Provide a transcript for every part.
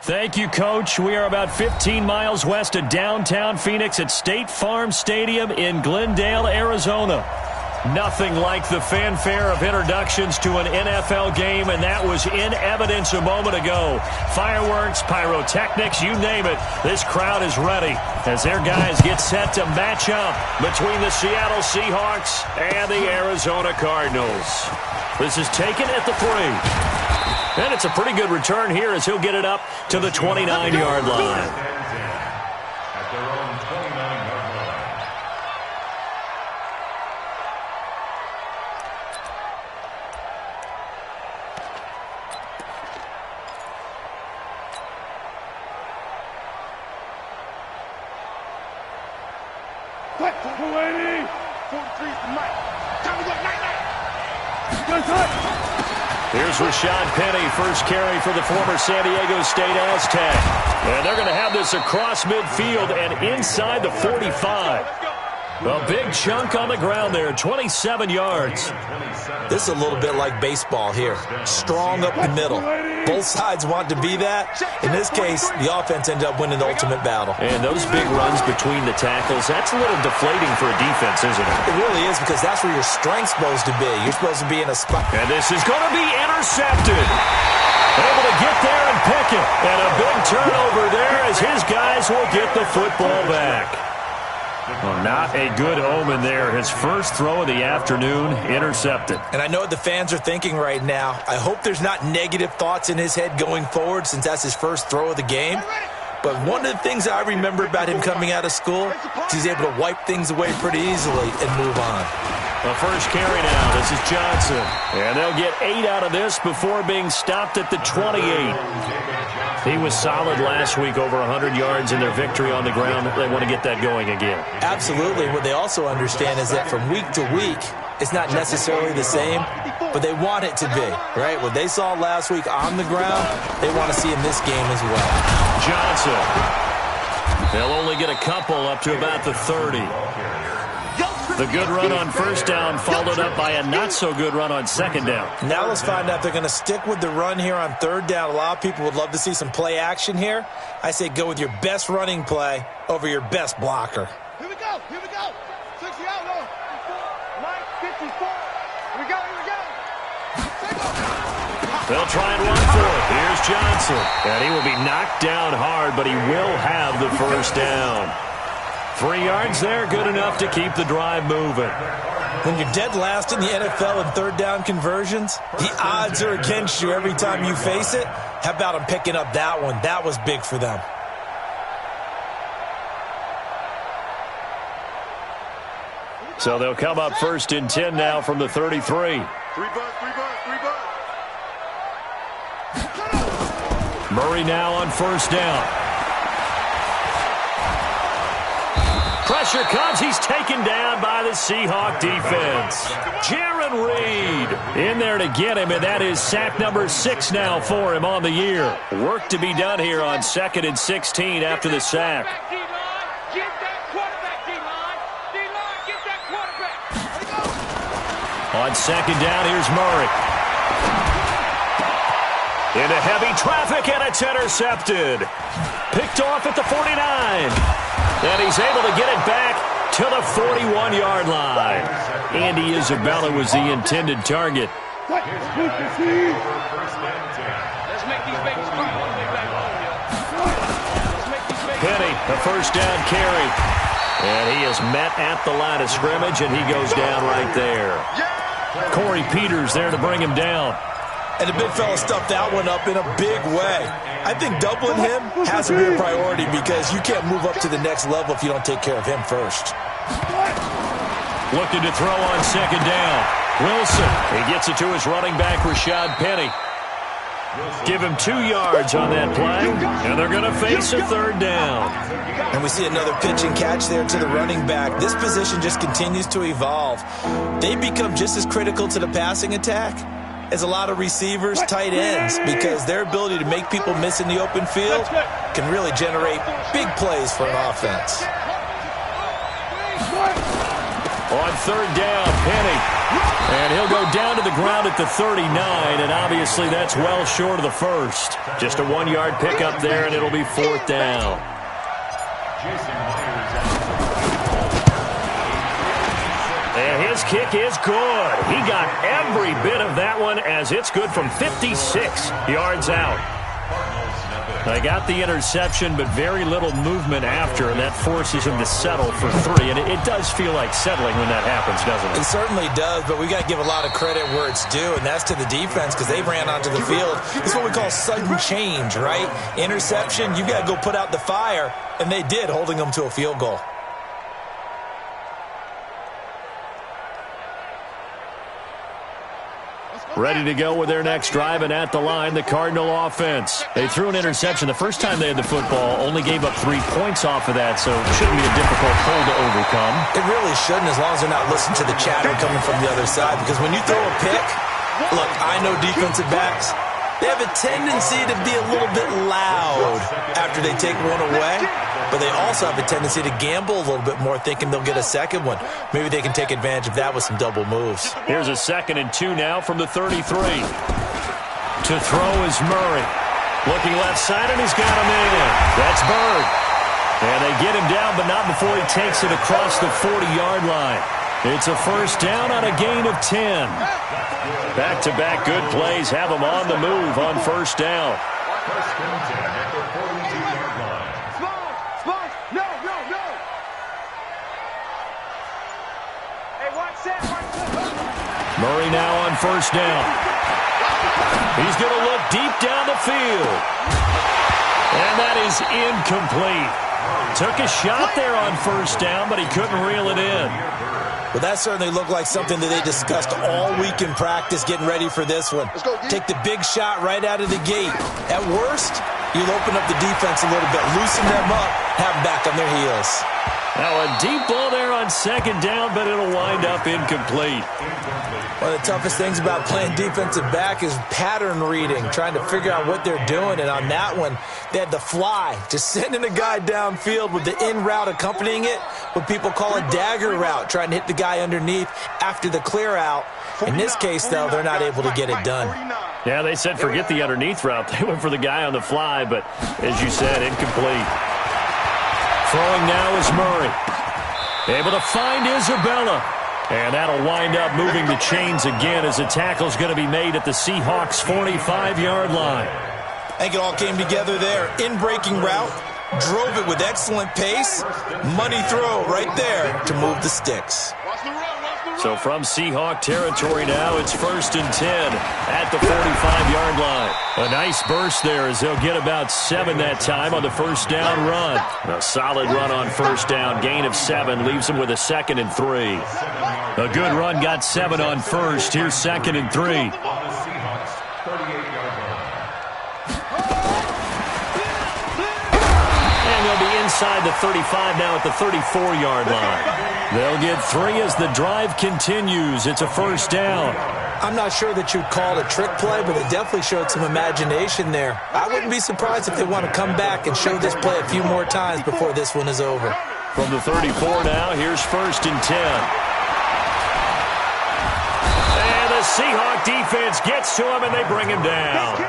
Thank you, Coach. We are about 15 miles west of downtown Phoenix at State Farm Stadium in Glendale, Arizona. Nothing like the fanfare of introductions to an NFL game, and that was in evidence a moment ago. Fireworks, pyrotechnics, you name it. This crowd is ready as their guys get set to match up between the Seattle Seahawks and the Arizona Cardinals. This is taken at the 3. And it's a pretty good return here as he'll get it up to the 29-yard line. Here's Rashad Penny, first carry for the former San Diego State Aztec. And they're going to have this across midfield and inside the 45. A big chunk on the ground there, 27 yards. This is a little bit like baseball here. Strong up the middle. Both sides want to be that. In this case, the offense ended up winning the ultimate battle. And those big runs between the tackles, that's a little deflating for a defense, isn't it? It really is, because that's where your strength's supposed to be. You're supposed to be in a spot. And this is going to be intercepted. Able to get there and pick it. And a big turnover there as his guys will get the football back. Well, not a good omen there. His first throw of the afternoon, intercepted. And I know what the fans are thinking right now. I hope there's not negative thoughts in his head going forward, since that's his first throw of the game. But one of the things I remember about him coming out of school is he's able to wipe things away pretty easily and move on. The first carry now. This is Johnson. And they'll get 8 out of this before being stopped at the 28. He was solid last week, over 100 yards in their victory on the ground. They want to get that going again. Absolutely. What they also understand is that from week to week, it's not necessarily the same, but they want it to be, right? What they saw last week on the ground, they want to see in this game as well. Johnson. They'll only get a couple up to about the 30. The good run on first down followed up by a not-so-good run on second down. Now let's find out if they're going to stick with the run here on third down. A lot of people would love to see some play action here. I say go with your best running play over your best blocker. Here we go. Here we go. 60 out, low. 54. Here we go. Here we go. They'll try and run for it. Here's Johnson. And he will be knocked down hard, but he will have the first down. 3 yards there, good enough to keep the drive moving. When you're dead last in the NFL in third down conversions, the odds are against you every time you face it. How about them picking up that one? That was big for them. So they'll come up first and 10 now from the 33. 3 bucks. Murray now on first down. Pressure comes. He's taken down by the Seahawk defense. Jaron Reed in there to get him, and that is sack number 6 now for him on the year. Work to be done here on 2nd and 16 after the sack. On second down, here's Murray. Into heavy traffic, and it's intercepted. Picked off at the 49. And he's able to get it back to the 41-yard line. Andy Isabella was the intended target. Let's make these babies cry. Penny, a first down carry. And he is met at the line of scrimmage, and he goes down right there. Corey Peters there to bring him down. And the big fella stuffed that one up in a big way. I think doubling him has to be a priority, because you can't move up to the next level if you don't take care of him first. Looking to throw on second down. Wilson, he gets it to his running back, Rashad Penny. Give him 2 yards on that play, and they're going to face a third down. And we see another pitch and catch there to the running back. This position just continues to evolve. They become just as critical to the passing attack as a lot of receivers, tight ends, because their ability to make people miss in the open field can really generate big plays for an offense. On third down, Penny. And he'll go down to the ground at the 39, and obviously that's well short of the first. Just a 1-yard pickup there, and it'll be fourth down. And his kick is good. He got every bit of that one as it's good from 56 yards out. They got the interception, but very little movement after, and that forces him to settle for 3. And it does feel like settling when that happens, doesn't it? It certainly does, but we got to give a lot of credit where it's due, and that's to the defense because they ran onto the field. It's what we call sudden change, right? Interception, you got to go put out the fire, and they did, holding them to a field goal. Ready to go with their next drive, and at the line, the Cardinal offense. They threw an interception the first time they had the football, only gave up 3 points off of that, so it shouldn't be a difficult hole to overcome. It really shouldn't, as long as they're not listening to the chatter coming from the other side, because when you throw a pick, look, I know defensive backs, they have a tendency to be a little bit loud after they take one away, but they also have a tendency to gamble a little bit more, thinking they'll get a second one. Maybe they can take advantage of that with some double moves. Here's a 2nd and 2 now from the 33. To throw is Murray. Looking left side, and he's got him in. That's Bird. And they get him down, but not before he takes it across the 40-yard line. It's a first down on a gain of 10. Back-to-back good plays have him on the move on first down. Murray now on first down. He's going to look deep down the field. And that is incomplete. Took a shot there on first down, but he couldn't reel it in. Well, that certainly looked like something that they discussed all week in practice, getting ready for this one. Take the big shot right out of the gate. At worst, you'll open up the defense a little bit, loosen them up, have them back on their heels. Now a deep ball there on second down, but it'll wind up incomplete. One of the toughest things about playing defensive back is pattern reading, trying to figure out what they're doing. And on that one, they had the fly, just sending a guy downfield with the in route accompanying it, what people call a dagger route, trying to hit the guy underneath after the clear out. In this case, though, they're not able to get it done. Yeah, they said forget the underneath route. They went for the guy on the fly, but as you said, incomplete. Throwing now is Murray. Able to find Isabella. And that'll wind up moving the chains again as the tackle's going to be made at the Seahawks' 45-yard line. I think it all came together there. In-breaking route, drove it with excellent pace. Money throw right there to move the sticks. So from Seahawk territory now, it's 1st and 10 at the 45-yard line. A nice burst there as they'll get about 7 that time on the first down run. A solid run on first down. Gain of 7 leaves them with a 2nd and 3. A good run got 7 on first. Here's 2nd and 3. And they'll be inside the 35 now at the 34-yard line. They'll get 3 as the drive continues. It's a first down. I'm not sure that you'd call it a trick play, but it definitely showed some imagination there. I wouldn't be surprised if they want to come back and show this play a few more times before this one is over. From the 34 now, here's 1st and 10. And the Seahawk defense gets to him, and they bring him down.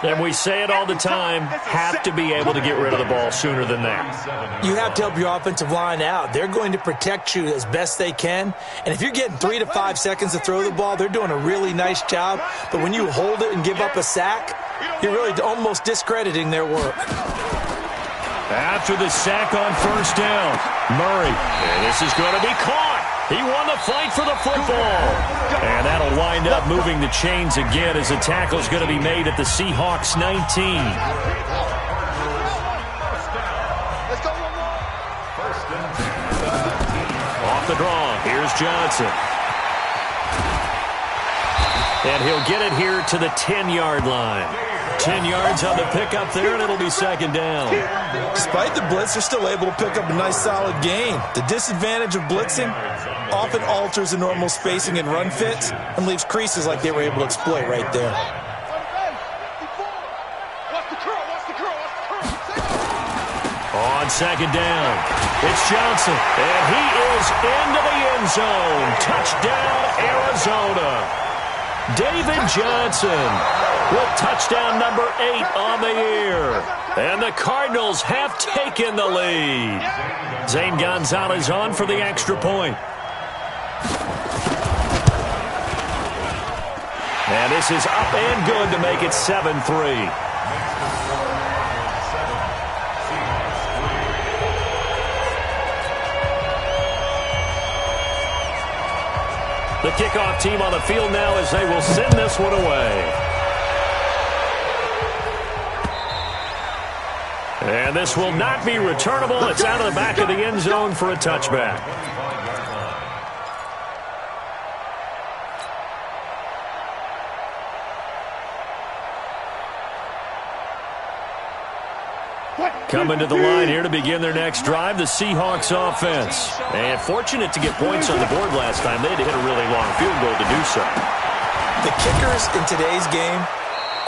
And we say it all the time, have to be able to get rid of the ball sooner than that. You have to help your offensive line out. They're going to protect you as best they can. And if you're getting 3 to 5 seconds to throw the ball, they're doing a really nice job. But when you hold it and give up a sack, you're really almost discrediting their work. After the sack on first down, Murray. And this is going to be caught. He won the fight for the football. And that'll wind up moving the chains again as the tackle's going to be made at the Seahawks 19. Off the draw, here's Johnson. And he'll get it here to the 10-yard line. 10 yards on the pickup there, and it'll be 2nd down. Despite the blitz, they're still able to pick up a nice solid gain. The disadvantage of blitzing often alters the normal spacing and run fits and leaves creases like they were able to exploit right there. On second down, it's Johnson, and he is into the end zone. Touchdown, Arizona. David Johnson with touchdown number 8 on the year. And the Cardinals have taken the lead. Zane Gonzalez on for the extra point. And this is up and good to make it 7-3. The kickoff team on the field now as they will send this one away. And this will not be returnable. It's out of the back of the end zone for a touchback. Coming to the line here to begin their next drive, the Seahawks offense. And fortunate to get points on the board last time. They had to hit a really long field goal to do so. The kickers in today's game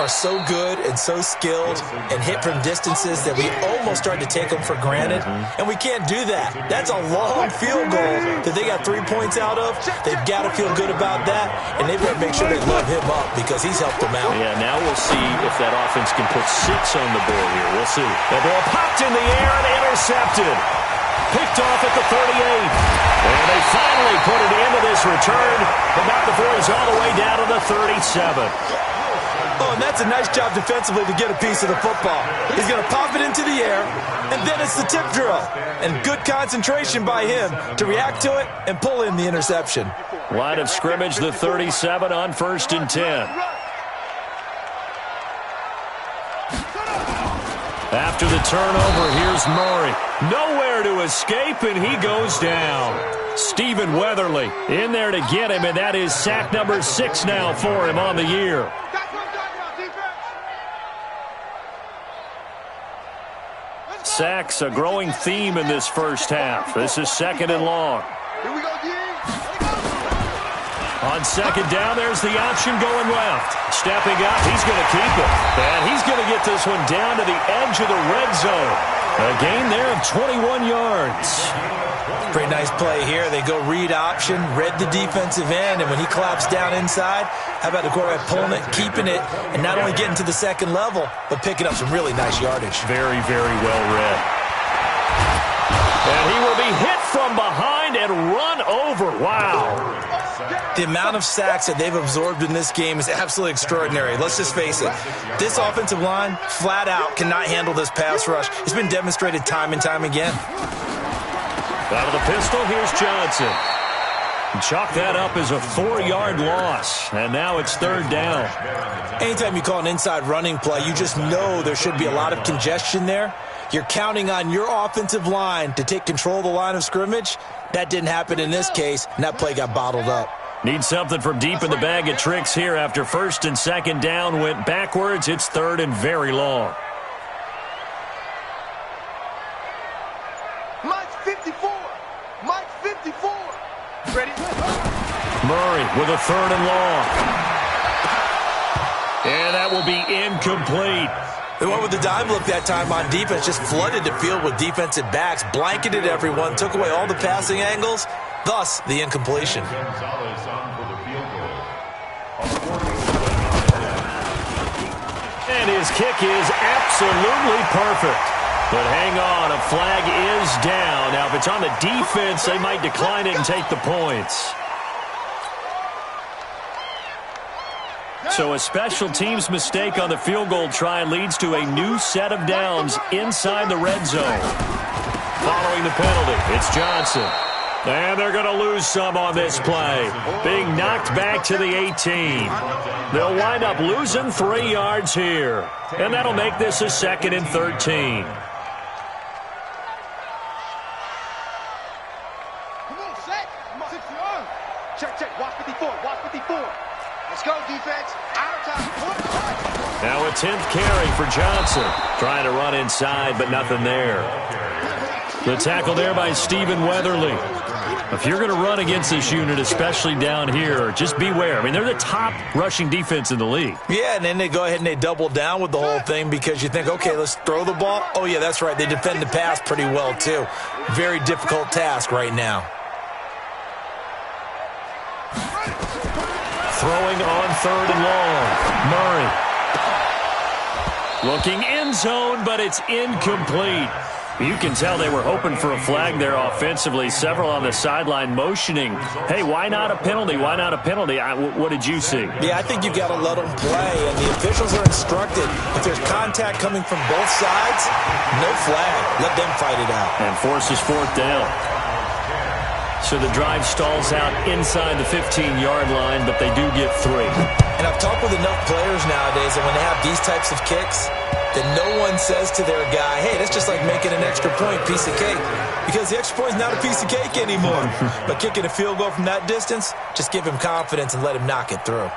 are so good and so skilled and hit from distances that we almost start to take them for granted. And we can't do that. That's a long field goal that they got 3 points out of. They've got to feel good about that, and they've got to make sure they load him up because he's helped them out. Yeah, now we'll see if that offense can put 6 on the board here. We'll see. The ball popped in the air and intercepted. Picked off at the 38. And they finally put it into this return, but not before he's all the way down to the 37. Oh, and that's a nice job defensively to get a piece of the football. He's going to pop it into the air, and then it's the tip drill. And good concentration by him to react to it and pull in the interception. Line of scrimmage, the 37 on 1st and 10. After the turnover, here's Murray. Nowhere to escape, and he goes down. Stephen Weatherly in there to get him, and that is sack number 6 now for him on the year. Sacks, a growing theme in this first half. This is 2nd and long. On 2nd down, there's the option going left. Stepping up, he's going to keep it. And he's going to get this one down to the edge of the red zone. A gain there of 21 yards. Pretty nice play here. They go read option, read the defensive end, and when he claps down inside, how about the quarterback pulling it, keeping it, and not only getting to the 2nd level, but picking up some really nice yardage. Very, very well read. And he will be hit from behind and run over. Wow. The amount of sacks that they've absorbed in this game is absolutely extraordinary. Let's just face it. This offensive line, flat out, cannot handle this pass rush. It's been demonstrated time and time again. Out of the pistol, here's Johnson. Chalk that up as a 4-yard loss, and now it's 3rd down. Anytime you call an inside running play, you just know there should be a lot of congestion there. You're counting on your offensive line to take control of the line of scrimmage. That didn't happen in this case, and that play got bottled up. Need something from deep in the bag of tricks here after 1st and 2nd down went backwards. It's 3rd and very long. Mike 54. Mike 54. Ready? Murray with a 3rd and long. And that will be incomplete. They went with the dime look that time on defense, just flooded the field with defensive backs, blanketed everyone, took away all the passing angles, thus the incompletion. And his kick is absolutely perfect. But hang on, a flag is down. Now, if it's on the defense, they might decline it and take the points. So a special teams mistake on the field goal try leads to a new set of downs inside the red zone. Following the penalty, it's Johnson. And they're going to lose some on this play. Being knocked back to the 18. They'll wind up losing 3 yards here. And that'll make this a 2nd and 13. Come on, set. Come on. 60 on. Check. Watch 54. Watch 54. Let's go, defense. Out of time. Now a 10th carry for Johnson. Trying to run inside, but nothing there. The tackle there by Stephen Weatherly. If you're going to run against this unit, especially down here, just beware. I mean, they're the top rushing defense in the league. Yeah, and then they go ahead and they double down with the whole thing because you think, okay, let's throw the ball. Oh, yeah, that's right. They defend the pass pretty well, too. Very difficult task right now. Throwing on 3rd and long. Murray. Looking end zone, but it's incomplete. You can tell they were hoping for a flag there offensively. Several on the sideline motioning, hey, why not a penalty? Why not a penalty? What did you see? Yeah, I think you've got to let them play, and the officials are instructed. If there's contact coming from both sides, no flag. Let them fight it out. And forces 4th down. So the drive stalls out inside the 15-yard line, but they do get 3. And I've talked with enough players nowadays that when they have these types of kicks, that no one says to their guy, hey, that's just like making an extra point, piece of cake. Because the extra point is not a piece of cake anymore. But kicking a field goal from that distance, just give him confidence and let him knock it through.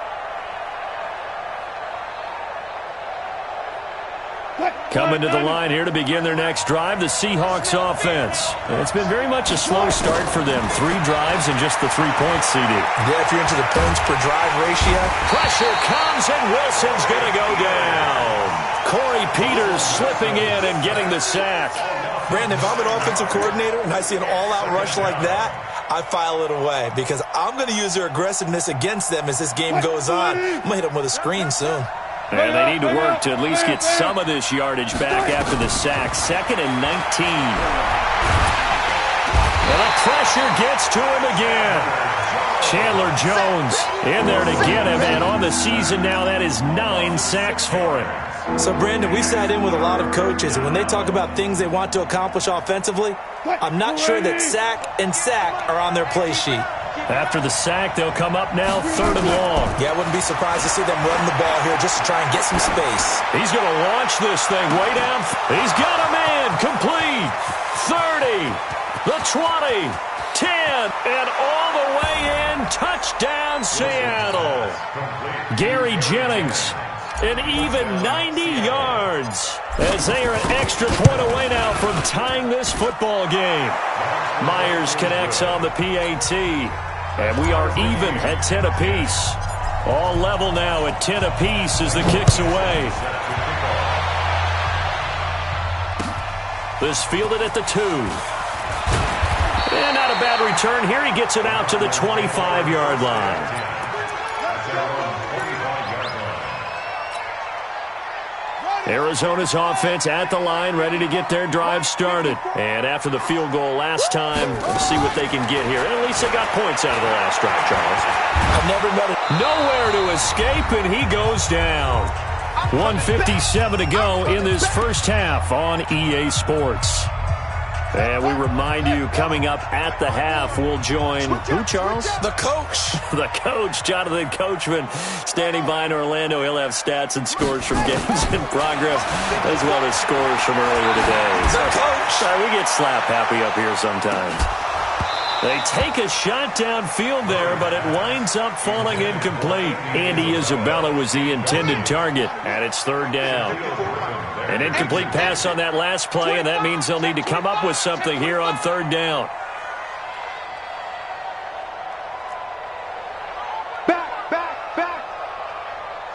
Coming to the line here to begin their next drive, the Seahawks offense. It's been very much a slow start for them. 3 drives and just the 3 points, CD. Yeah, if you're into the points per drive ratio. Pressure comes and Wilson's going to go down. Corey Peters slipping in and getting the sack. Brandon, if I'm an offensive coordinator and I see an all-out rush like that, I file it away because I'm going to use their aggressiveness against them as this game goes on. I'm going to hit them with a screen soon. And they need to work to at least get some of this yardage back after the sack. 2nd and 19. And the pressure gets to him again. Chandler Jones in there to get him. And on the season now, that is 9 sacks for him. So, Brandon, we've sat in with a lot of coaches, and when they talk about things they want to accomplish offensively, I'm not sure that sack and sack are on their play sheet. After the sack, they'll come up now 3rd and long. Yeah, I wouldn't be surprised to see them run the ball here just to try and get some space. He's going to launch this thing way down. He's got a man complete. 30, the 20, 10, and all the way in. Touchdown, Seattle. Gary Jennings, an even 90 yards as they are an extra point away now from tying this football game. Myers connects on the PAT, and we are even at 10 apiece. All level now at 10 apiece as the kick's away. This fielded at the 2. And not a bad return here. He gets it out to the 25-yard line. Arizona's offense at the line, ready to get their drive started. And after the field goal last time, let's see what they can get here. And at least they got points out of the last drive, Charles. I've never met it. Nowhere to escape, and he goes down. 1:57 to go in this first half on EA Sports. And we remind you, coming up at the half, we'll join who, Charles? The coach. The coach, Jonathan Coachman, standing by in Orlando. He'll have stats and scores from games in progress, as well as scores from earlier today. The coach. Sorry, we get slap happy up here sometimes. They take a shot downfield there, but it winds up falling incomplete. Andy Isabella was the intended target, and it's 3rd down. An incomplete pass on that last play, and that means they'll need to come up with something here on 3rd down. Back.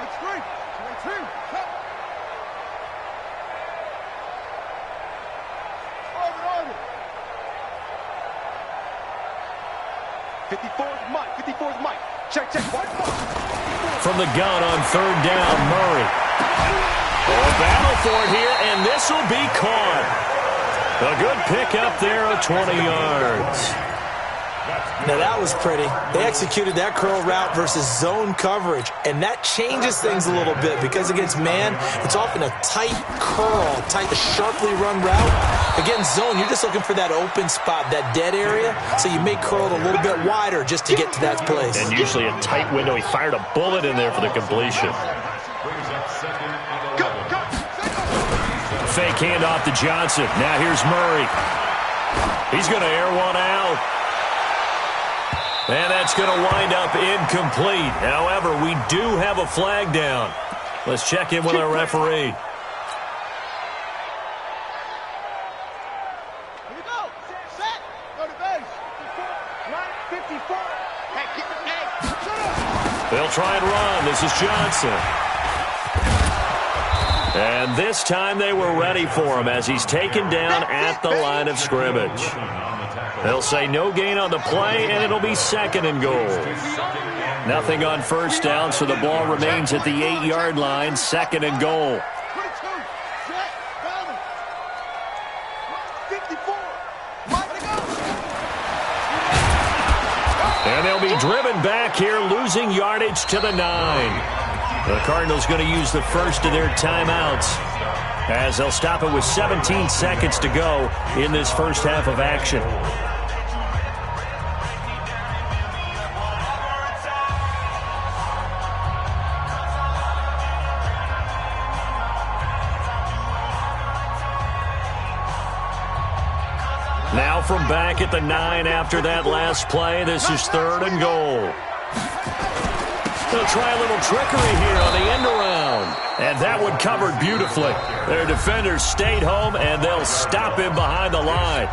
It's free. 54's Mike. Check. From the gun on 3rd down, Murray. Battle for it here, and this will be caught. A good pickup there of 20 yards. Now that was pretty. They executed that curl route versus zone coverage, and that changes things a little bit because against man, it's often a tight curl, sharply run route. Against zone, you're just looking for that open spot, that dead area, so you may curl it a little bit wider just to get to that place. And usually a tight window. He fired a bullet in there for the completion. Fake handoff to Johnson. Now here's Murray. He's going to air one out. And that's going to wind up incomplete. However, we do have a flag down. Let's check in with our referee. Here we go. try and run. This is Johnson. And this time they were ready for him as he's taken down at the line of scrimmage. They'll say no gain on the play, and it'll be 2nd and goal. Nothing on first down, so the ball remains at the 8-yard line, 2nd and goal. And they'll be driven back here, losing yardage to the 9. The Cardinals going to use the first of their timeouts as they'll stop it with 17 seconds to go in this first half of action. Now from back at the 9 after that last play, this is 3rd and goal. They'll try a little trickery here on the end around. And that one covered beautifully. Their defenders stayed home, and they'll stop him behind the line.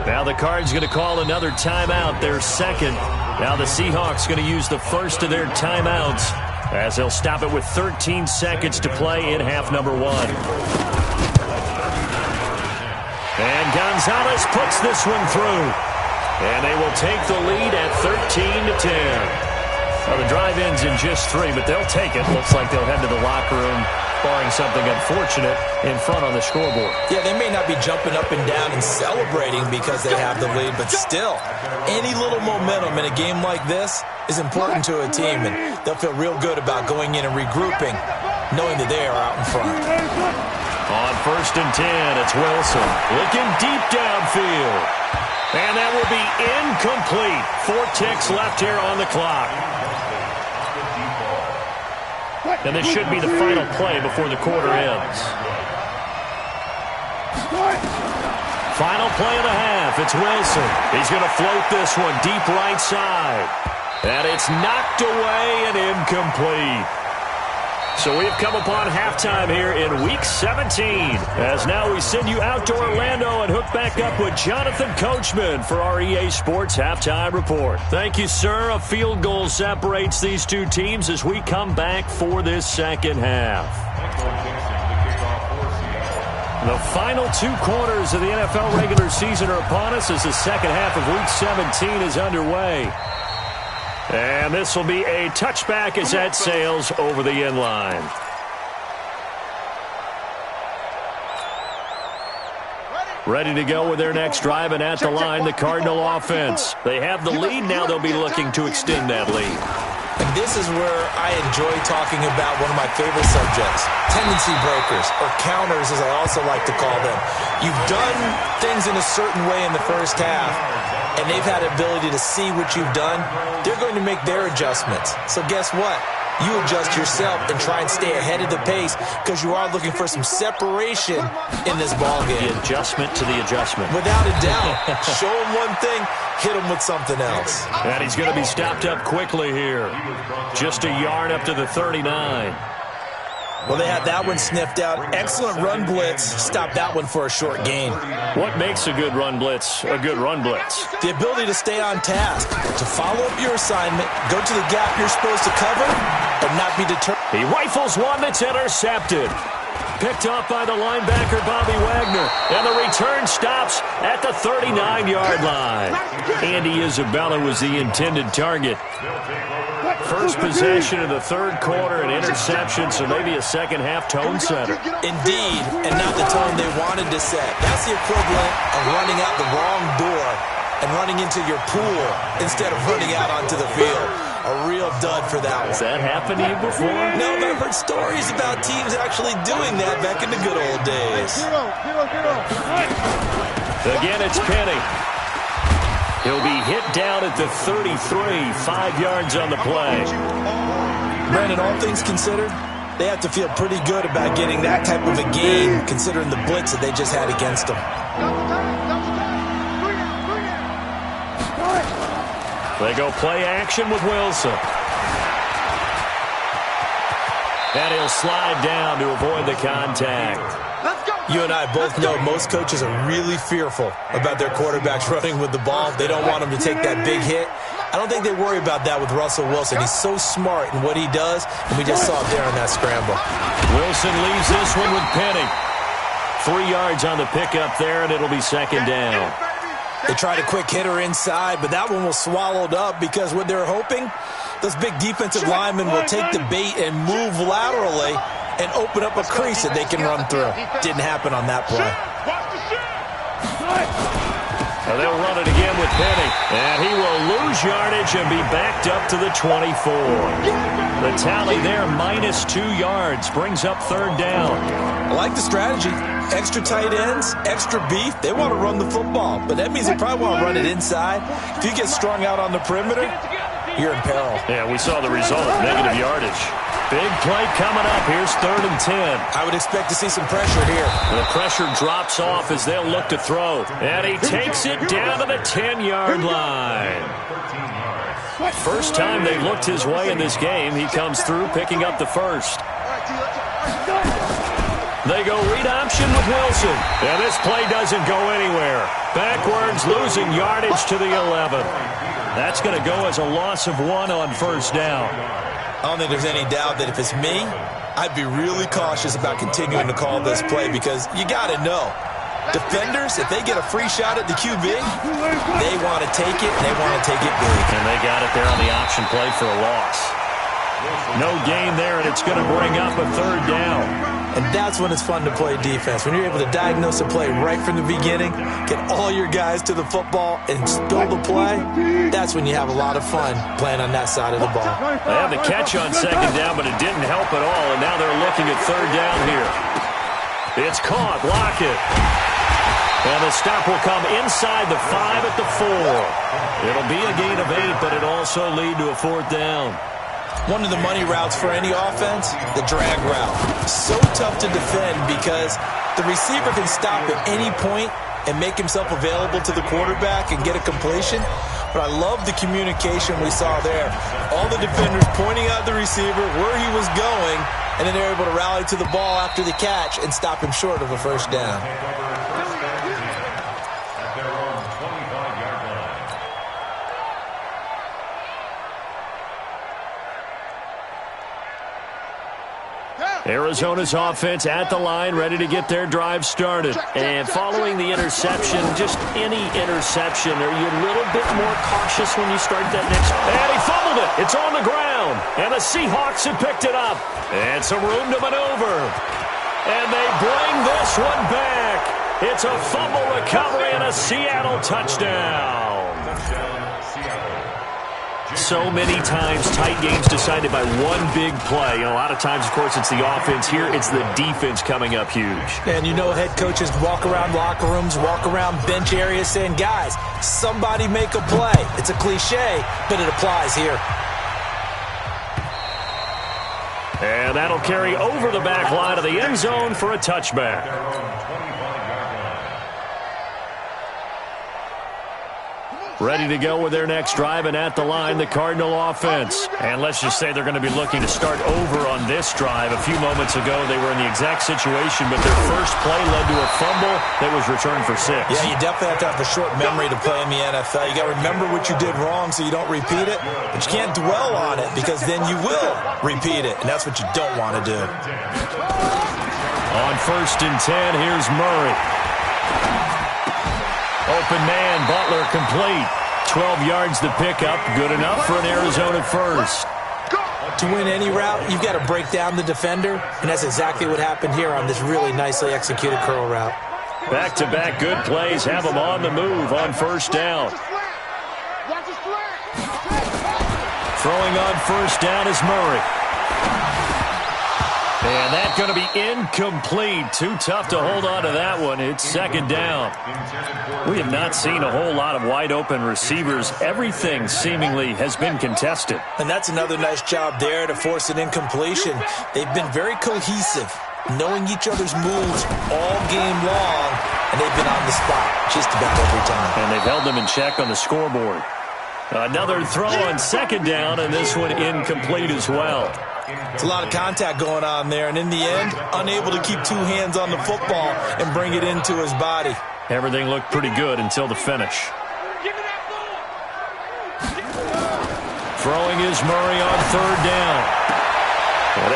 Now the Cards going to call another timeout, their 2nd. Now the Seahawks going to use the first of their timeouts as they'll stop it with 13 seconds to play in half number 1. And Gonzalez puts this one through. And they will take the lead at 13-10. Well, the drive ends in just 3, but they'll take it. Looks like they'll head to the locker room, barring something unfortunate, in front on the scoreboard. Yeah, they may not be jumping up and down and celebrating because they have the lead, but still, any little momentum in a game like this is important to a team, and they'll feel real good about going in and regrouping, knowing that they are out in front. On 1st and 10, it's Wilson looking deep downfield. And that will be incomplete. 4 ticks left here on the clock. And this should be the final play before the quarter ends. Final play of the half. It's Wilson. He's going to float this one deep right side. And it's knocked away and incomplete. So we've come upon halftime here in Week 17. As now we send you out to Orlando and hook back up with Jonathan Coachman for our EA Sports Halftime Report. Thank you, sir. A field goal separates these two teams as we come back for this second half. The final 2 quarters of the NFL regular season are upon us as the second half of Week 17 is underway. And this will be a touchback as that sails over the end line. Ready to go with their next drive, and at the line, the Cardinal offense. They have the lead. Now they'll be looking to extend that lead. And this is where I enjoy talking about one of my favorite subjects, tendency breakers, or counters as I also like to call them. You've done things in a certain way in the first half, and they've had the ability to see what you've done. They're going to make their adjustments. So guess what? You adjust yourself and try and stay ahead of the pace because you are looking for some separation in this ballgame. The adjustment to the adjustment. Without a doubt. Show him one thing, hit him with something else. And he's going to be stopped up quickly here. Just a yard up to the 39. Well, they had that one sniffed out. Excellent run blitz. Stop that one for a short gain. What makes a good run blitz a good run blitz? The ability to stay on task, to follow up your assignment, go to the gap you're supposed to cover, but not be deterred. He rifles one that's intercepted. Picked off by the linebacker, Bobby Wagner. And the return stops at the 39-yard line. Andy Isabella was the intended target. First possession of the third quarter, an interception, so maybe a second-half tone setter. Indeed, and not the tone they wanted to set. That's the equivalent of running out the wrong door and running into your pool instead of running out onto the field. A real dud for that one. Has that happened to you before? No, but I've heard stories about teams actually doing that back in the good old days. Again, it's Penny. He'll be hit down at the 33, 5 yards on the play. Brandon, all things considered, they have to feel pretty good about getting that type of a gain considering the blitz that they just had against them. They go play action with Wilson. And he'll slide down to avoid the contact. You and I both know most coaches are really fearful about their quarterbacks running with the ball. They don't want them to take that big hit. I don't think they worry about that with Russell Wilson. He's so smart in what he does, and we just saw it there on that scramble. Wilson leaves this one with Penny. 3 yards on the pickup there, and it'll be second down. They tried a quick hitter inside, but that one was swallowed up because what they're hoping, those big defensive linemen will take the bait and move laterally and open up a crease that they can run through. Didn't happen on that play. Now they'll run it again with Penny, and he will lose yardage and be backed up to the 24. The tally there, -2 yards, brings up third down. I like the strategy. Extra tight ends, extra beef. They want to run the football, but that means they probably want to run it inside. If you get strung out on the perimeter, you're in peril. Yeah, we saw the result, negative yardage. Big play coming up. Here's 3rd and 10. I would expect to see some pressure here. The pressure drops off as they'll look to throw. And he takes it down to the 10-yard line. First time they looked his way in this game. He comes through picking up the first. They go read option with Wilson. And this play doesn't go anywhere. Backwards, losing yardage to the 11. That's going to go as a loss of 1 on first down. I don't think there's any doubt that if it's me, I'd be really cautious about continuing to call this play because you got to know. Defenders, if they get a free shot at the QB, they want to take it, and they want to take it big. And they got it there on the option play for a loss. No gain there, and it's going to bring up a 3rd down. And that's when it's fun to play defense. When you're able to diagnose a play right from the beginning, get all your guys to the football, and spill the play, that's when you have a lot of fun playing on that side of the ball. They have the catch on second down, but it didn't help at all, and now they're looking at 3rd down here. It's caught. Block it. And the stop will come inside the 5 at the 4. It'll be a gain of 8, but it'll also lead to a 4th down. One of the money routes for any offense, the drag route. So tough to defend because the receiver can stop at any point and make himself available to the quarterback and get a completion. But I love the communication we saw there. All the defenders pointing out the receiver, where he was going, and then they're able to rally to the ball after the catch and stop him short of a first down. Arizona's offense at the line, ready to get their drive started. And following the interception, just any interception, are you a little bit more cautious when you start that next? And he fumbled it. It's on the ground. And the Seahawks have picked it up. And some room to maneuver. And they bring this one back. It's a fumble recovery and a Seattle touchdown. So many times, tight games decided by one big play. A lot of times, of course, it's the offense. Here, it's the defense coming up huge. And you know head coaches walk around locker rooms, walk around bench areas saying, guys, somebody make a play. It's a cliche, but it applies here. And that'll carry over the back line of the end zone for a touchback. Ready to go with their next drive, and at the line, the Cardinal offense. And let's just say they're going to be looking to start over on this drive. A few moments ago, they were in the exact situation, but their first play led to a fumble that was returned for 6. Yeah, you definitely have to have a short memory to play in the NFL. You got to remember what you did wrong so you don't repeat it, but you can't dwell on it because then you will repeat it, and that's what you don't want to do. On 1st and 10, here's Murray. Open man, Butler complete. 12 yards to pick up. Good enough for an Arizona first. To win any route, you've got to break down the defender, and that's exactly what happened here on this really nicely executed curl route. Back-to-back good plays have them on the move on 1st down. Throwing on 1st down is Murray. And that's going to be incomplete. Too tough to hold on to that one. It's 2nd down. We have not seen a whole lot of wide-open receivers. Everything seemingly has been contested. And that's another nice job there to force an incompletion. They've been very cohesive, knowing each other's moves all game long, and they've been on the spot just about every time. And they've held them in check on the scoreboard. Another throw on 2nd down, and this one incomplete as well. It's a lot of contact going on there, and in the end, unable to keep 2 hands on the football and bring it into his body. Everything looked pretty good until the finish. Throwing is Murray on third down.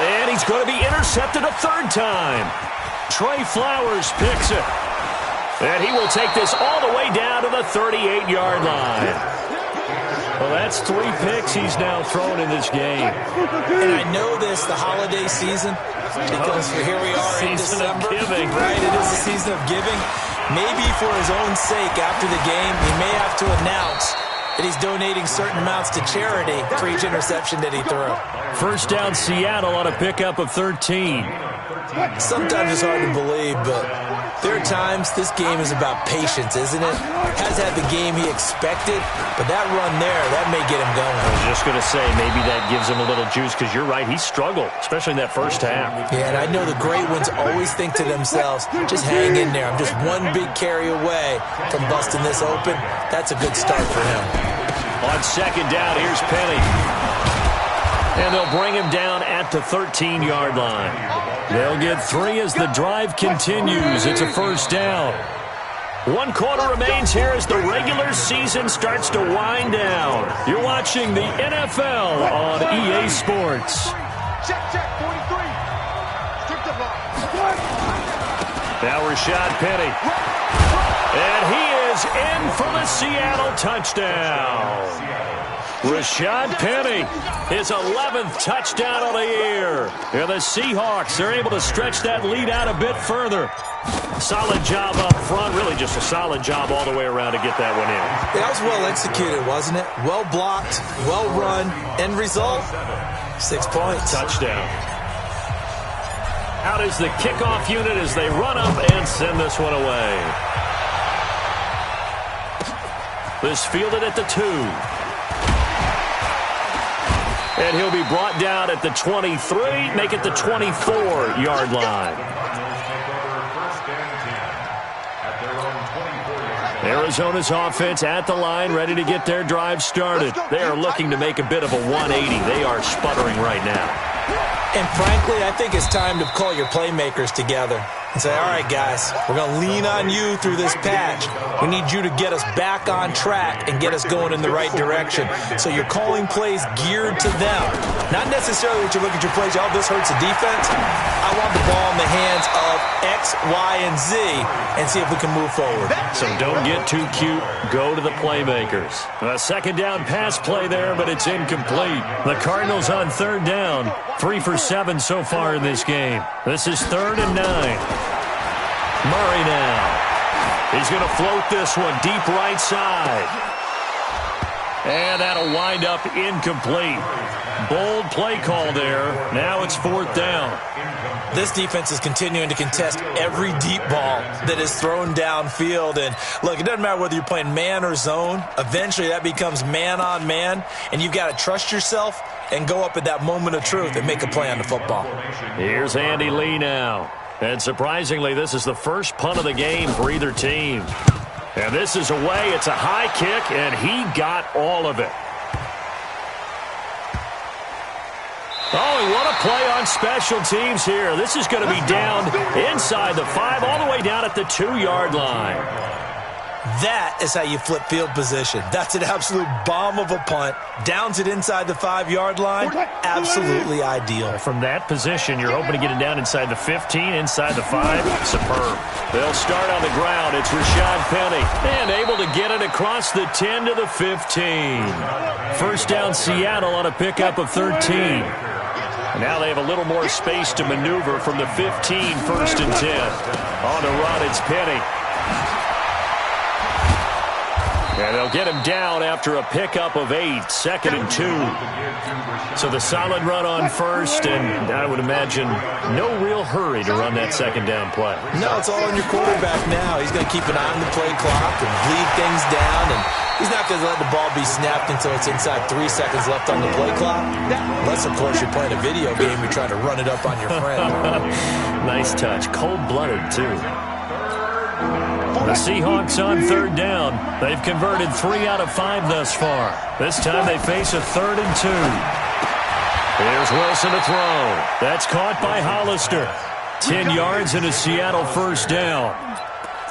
And he's going to be intercepted a third time. Trey Flowers picks it. And he will take this all the way down to the 38-yard line. Well, that's 3 picks he's now thrown in this game. And I know this, the holiday season, because here we are in December. Giving. Right, it is a season of giving. Maybe for his own sake after the game, he may have to announce that he's donating certain amounts to charity for each interception that he threw. First down, Seattle on a pickup of 13. Sometimes it's hard to believe, but there are times this game is about patience, isn't it? Has had the game he expected, but that run there, that may get him going. I was just going to say, maybe that gives him a little juice, because you're right, he struggled, especially in that first half. Yeah, and I know the great ones always think to themselves, just hang in there. I'm just one big carry away from busting this open. That's a good start for him. On second down, here's Penny. And they'll bring him down at the 13-yard line. They'll get 3 as the drive continues. It's a first down. 1 quarter remains here as the regular season starts to wind down. You're watching the NFL on EA Sports. Check, 43. Strictly block. Now Rashad Penny. And he is in for the Seattle touchdown. Rashad Penny, his 11th touchdown of the year. And the Seahawks are able to stretch that lead out a bit further. Solid job up front, really just a solid job all the way around to get that one in. That was well executed, wasn't it? Well blocked, well run. End result, 6 points. Touchdown. Out is the kickoff unit as they run up and send this one away. This fielded at the 2. And he'll be brought down at the 23, make it the 24-yard line. Arizona's offense at the line, ready to get their drive started. They are looking to make a bit of a 180. They are sputtering right now. And frankly, I think it's time to call your playmakers together and say, all right, guys, we're going to lean on you through this patch. We need you to get us back on track and get us going in the right direction. So you're calling plays geared to them. Not necessarily that you look at your plays, oh, this hurts the defense. I want the ball in the hands of X, Y, and Z and see if we can move forward. So don't get too cute. Go to the playmakers. A second down pass play there, but it's incomplete. The Cardinals on third down. 3 for 7 so far in this game. This is 3rd and 9. Murray now. He's going to float this one deep right side. And that'll wind up incomplete. Bold play call there. Now it's 4th down. This defense is continuing to contest every deep ball that is thrown downfield. And look, it doesn't matter whether you're playing man or zone. Eventually that becomes man on man. And you've got to trust yourself and go up at that moment of truth and make a play on the football. Here's Andy Lee now. And surprisingly, this is the first punt of the game for either team. And this is away. It's a high kick, and he got all of it. Oh, and what a play on special teams here. This is going to be down inside the 5, all the way down at the 2-yard line. That is how you flip field position. That's an absolute bomb of a punt. Downs it inside the 5-yard line. Absolutely ideal. From that position, you're hoping to get it down inside the 15, inside the 5. Superb. They'll start on the ground. It's Rashad Penny. And able to get it across the 10 to the 15. First down, Seattle on a pickup of 13. Now they have a little more space to maneuver from the 15, 1st and 10. On the run, it's Penny. And they'll get him down after a pickup of 8, 2nd and 2. So the solid run on first, and I would imagine no real hurry to run that second down play. No, it's all on your quarterback now. He's going to keep an eye on the play clock and bleed things down, and he's not going to let the ball be snapped until it's inside 3 seconds left on the play clock. Unless, of course, you're playing a video game, you're trying to run it up on your friend. Nice touch. Cold-blooded, too. The Seahawks on third down. They've converted 3 out of 5 thus far. This time they face a 3rd and 2. Here's Wilson to throw. That's caught by Hollister. 10 yards and a Seattle first down.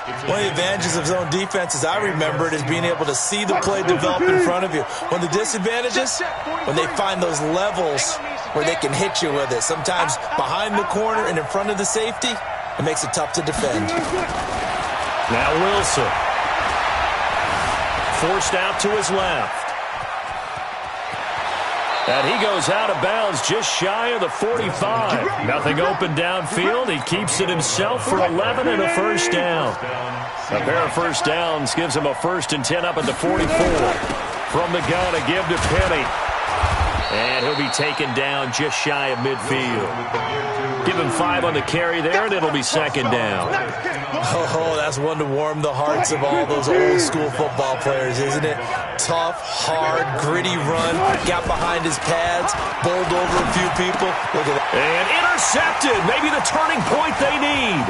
One of the advantages of zone defense, as I remember it, is being able to see the play develop in front of you. One of the disadvantages, when they find those levels where they can hit you with it. Sometimes behind the corner and in front of the safety, it makes it tough to defend. Now Wilson. Forced out to his left. And he goes out of bounds just shy of the 45. Nothing open downfield. He keeps it himself for 11 and a first down. A pair of first downs gives him a 1st and 10 up at the 44. From the gun, a give to Penny. And he'll be taken down just shy of midfield. Give him 5 on the carry there, and it'll be 2nd down. Oh, that's one to warm the hearts of all those old-school football players, isn't it? Tough, hard, gritty run. Got behind his pads, bowled over a few people. Look at that. And intercepted. Maybe the turning point they need.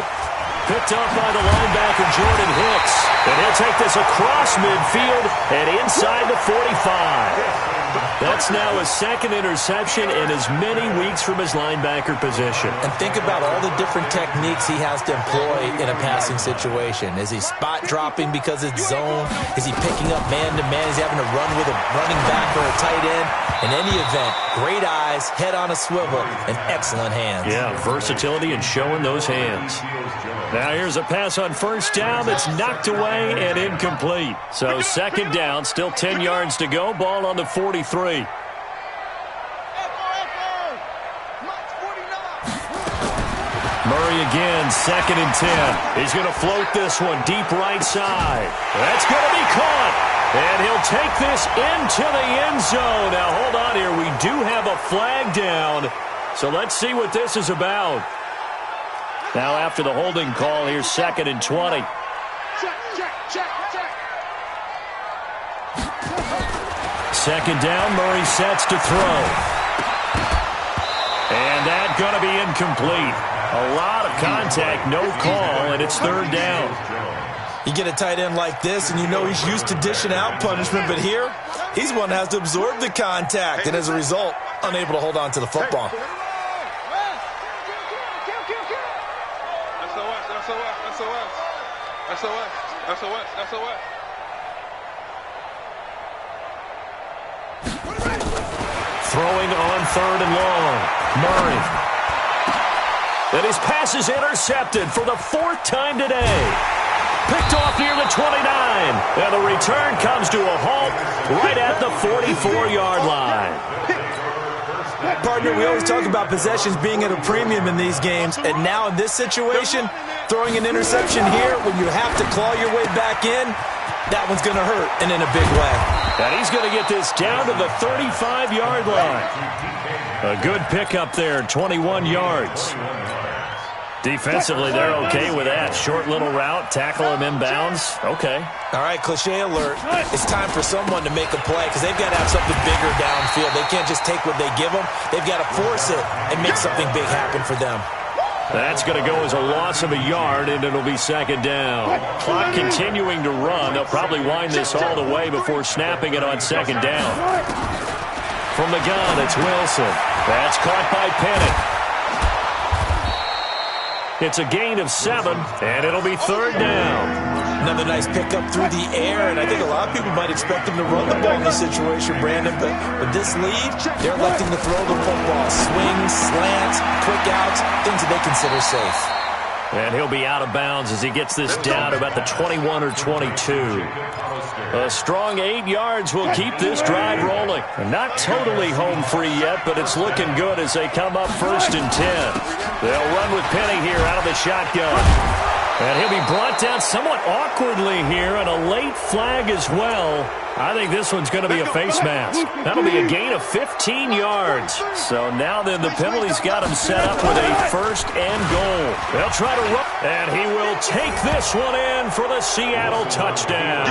Picked up by the linebacker, Jordan Hicks. And he'll take this across midfield and inside the 45. That's now his 2nd interception in as many weeks from his linebacker position. And think about all the different techniques he has to employ in a passing situation. Is he spot dropping because it's zone? Is he picking up man-to-man? Is he having to run with a running back or a tight end? In any event, great eyes, head on a swivel, and excellent hands. Yeah, versatility and showing those hands. Now here's a pass on first down that's knocked away and incomplete. So 2nd down, still 10 yards to go. Ball on the 43. Murray again, 2nd and 10. He's going to float this one deep right side. That's going to be caught. And he'll take this into the end zone. Now hold on here. We do have a flag down. So let's see what this is about. Now after the holding call, here's 2nd and 20. Second down, Murray sets to throw. And that's going to be incomplete. A lot of contact, no call, and it's 3rd down. You get a tight end like this, and you know he's used to dishing out punishment, but here, he's one that has to absorb the contact, and as a result, unable to hold on to the football. SOS. Throwing on 3rd and long. Murray. And his pass is intercepted for the 4th time today. Picked off near the 29. And the return comes to a halt right at the 44-yard line. Partner, we always talk about possessions being at a premium in these games, and now in this situation, throwing an interception here when you have to claw your way back in, that one's going to hurt, and in a big way. And he's going to get this down to the 35-yard line. A good pickup there, 21 yards. Defensively, they're okay with that. Short little route, tackle him inbounds. Okay. All right, cliche alert. It's time for someone to make a play because they've got to have something bigger downfield. They can't just take what they give them. They've got to force it and make something big happen for them. That's going to go as a loss of a yard, and it'll be 2nd down. Clock continuing to run. They'll probably wind this all the way before snapping it on 2nd down. From the gun, it's Wilson. That's caught by Penny. It's a gain of 7, and it'll be 3rd down. Another nice pickup through the air, and I think a lot of people might expect him to run the ball in this situation, Brandon, but with this lead, they're electing to throw the football. Swings, slants, quick outs, things that they consider safe. And he'll be out of bounds as he gets this down about the 21 or 22. A strong 8 yards will keep this drive rolling. Not totally home free yet, but it's looking good as they come up 1st and 10. They'll run with Penny here out of the shotgun. And he'll be brought down somewhat awkwardly here, and a late flag as well. I think this one's going to be a face mask. That'll be a gain of 15 yards. So now then the penalty's got him set up with a 1st and goal. They'll try to run, and he will take this one in for the Seattle touchdown.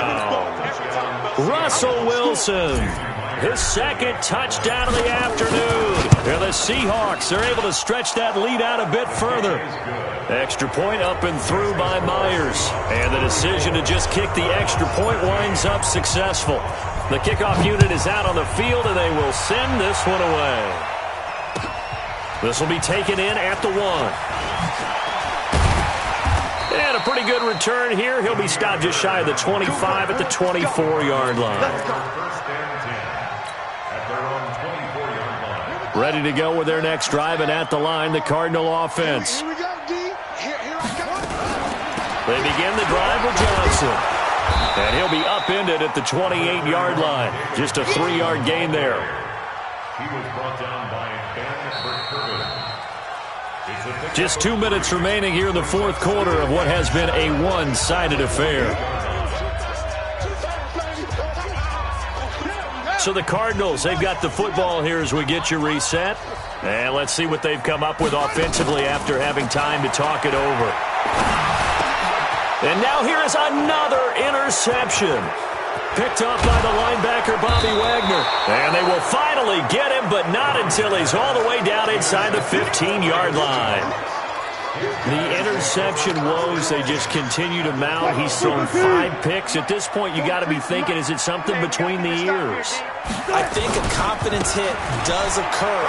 Russell Wilson, his 2nd touchdown of the afternoon. And the Seahawks are able to stretch that lead out a bit further. Extra point up and through by Myers. And the decision to just kick the extra point winds up successful. The kickoff unit is out on the field, and they will send this one away. This will be taken in at the 1. And a a pretty good return here. He'll be stopped just shy of the 25 at the 24-yard line. Ready to go with their next drive, and at the line, the Cardinal offense. Here we go, D. Here I come. They begin the drive with Johnson. And he'll be upended at the 28-yard line. Just a 3-yard gain there. He was brought down by Ben. Just 2 minutes remaining here in the fourth quarter of what has been a one-sided affair. So the Cardinals, they've got the football here as we get you reset. And let's see what they've come up with offensively after having time to talk it over. And now here is another interception. Picked up by the linebacker, Bobby Wagner. And they will finally get him, but not until he's all the way down inside the 15-yard line. The interception woes, they just continue to mount. He's thrown 5 picks. At this point, you got to be thinking, is it something between the ears? I think a confidence hit does occur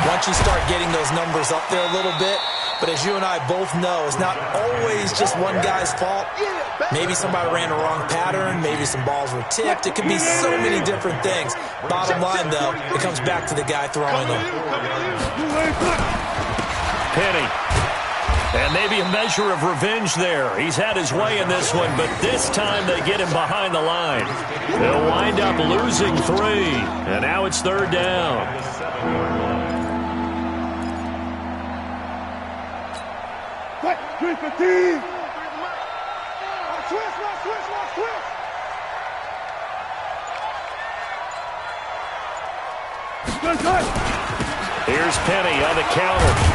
once you start getting those numbers up there a little bit. But as you and I both know, it's not always just one guy's fault. Maybe somebody ran a wrong pattern. Maybe some balls were tipped. It could be so many different things. Bottom line, though, it comes back to the guy throwing them. Penny. And maybe a measure of revenge there. He's had his way in this one, but this time they get him behind the line. They'll wind up losing 3. And now it's 3rd down. Here's Penny on the counter.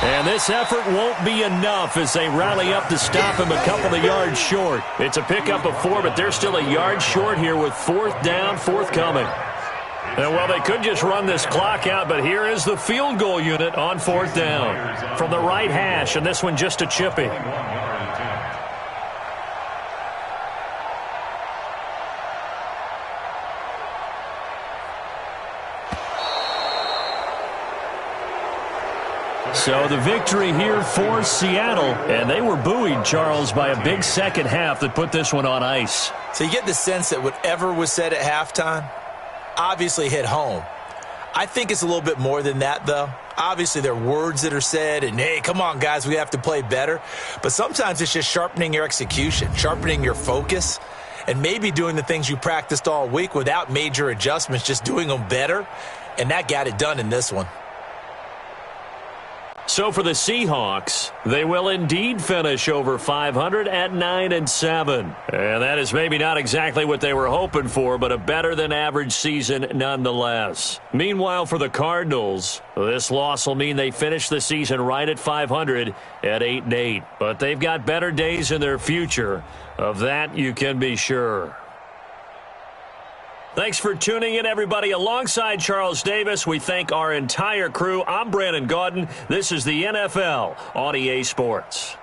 And this effort won't be enough as they rally up to stop him a couple of yards short. It's a pickup of 4, but they're still a yard short here with 4th down, forthcoming. And, well, they could just run this clock out, but here is the field goal unit on 4th down. From the right hash, and this one just a chippy. So the victory here for Seattle, and they were buoyed, Charles, by a big second half that put this one on ice. So you get the sense that whatever was said at halftime obviously hit home. I think it's a little bit more than that, though. Obviously, there are words that are said, and, hey, come on, guys, we have to play better. But sometimes it's just sharpening your execution, sharpening your focus, and maybe doing the things you practiced all week without major adjustments, just doing them better. And that got it done in this one. So for the Seahawks, they will indeed finish over 500 at 9-7. And that is maybe not exactly what they were hoping for, but a better-than-average season nonetheless. Meanwhile, for the Cardinals, this loss will mean they finish the season right at 500 at 8-8. But they've got better days in their future. Of that, you can be sure. Thanks for tuning in, everybody. Alongside Charles Davis, we thank our entire crew. I'm Brandon Gaudin. This is the NFL on EA Sports.